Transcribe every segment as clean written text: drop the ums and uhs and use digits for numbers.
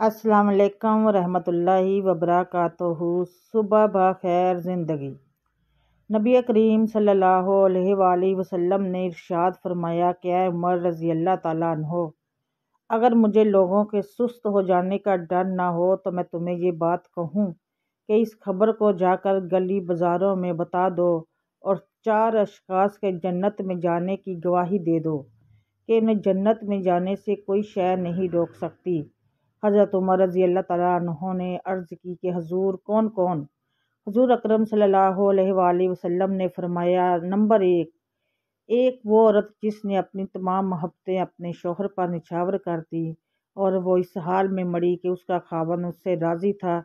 السلام علیکم ورحمۃ اللہ وبرکاتہ۔ صبح بخیر زندگی۔ نبی کریم صلی اللہ علیہ وآلہ وسلم نے ارشاد فرمایا کہ اے عمر رضی اللہ تعالیٰ عنہ، اگر مجھے لوگوں کے سست ہو جانے کا ڈر نہ ہو تو میں تمہیں یہ بات کہوں کہ اس خبر کو جا کر گلی بازاروں میں بتا دو اور 4 اشخاص کے جنت میں جانے کی گواہی دے دو کہ انہیں جنت میں جانے سے کوئی شے نہیں روک سکتی۔ حضرت عمر رضی اللہ تعالیٰ عنہ نے عرض کی کہ حضور کون کون؟ حضور اکرم صلی اللہ علیہ وآلہ وسلم نے فرمایا، نمبر 1، ایک وہ عورت جس نے اپنی تمام محبتیں اپنے شوہر پر نچھاور کر دی اور وہ اس حال میں مری کہ اس کا خاوند اس سے راضی تھا،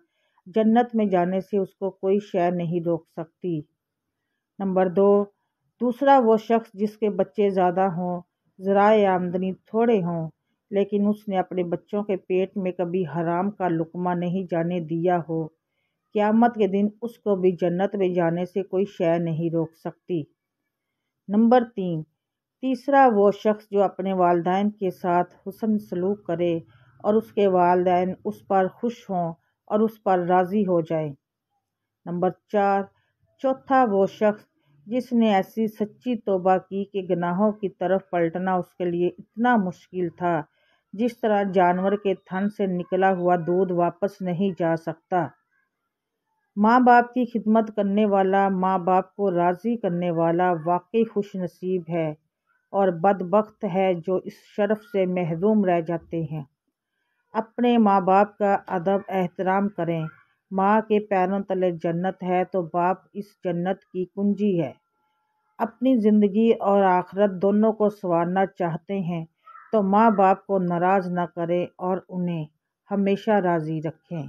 جنت میں جانے سے اس کو کوئی شے نہیں روک سکتی۔ نمبر 2، دوسرا وہ شخص جس کے بچے زیادہ ہوں، ذرائع آمدنی تھوڑے ہوں، لیکن اس نے اپنے بچوں کے پیٹ میں کبھی حرام کا لقمہ نہیں جانے دیا ہو، قیامت کے دن اس کو بھی جنت میں جانے سے کوئی شے نہیں روک سکتی۔ نمبر 3، تیسرا وہ شخص جو اپنے والدین کے ساتھ حسن سلوک کرے اور اس کے والدین اس پر خوش ہوں اور اس پر راضی ہو جائیں۔ نمبر 4، چوتھا وہ شخص جس نے ایسی سچی توبہ کی کہ گناہوں کی طرف پلٹنا اس کے لیے اتنا مشکل تھا جس طرح جانور کے تھن سے نکلا ہوا دودھ واپس نہیں جا سکتا۔ ماں باپ کی خدمت کرنے والا، ماں باپ کو راضی کرنے والا واقعی خوش نصیب ہے، اور بدبخت ہے جو اس شرف سے محروم رہ جاتے ہیں۔ اپنے ماں باپ کا ادب احترام کریں۔ ماں کے پیروں تلے جنت ہے تو باپ اس جنت کی کنجی ہے۔ اپنی زندگی اور آخرت دونوں کو سنوارنا چاہتے ہیں تو ماں باپ کو ناراض نہ کریں اور انہیں ہمیشہ راضی رکھیں۔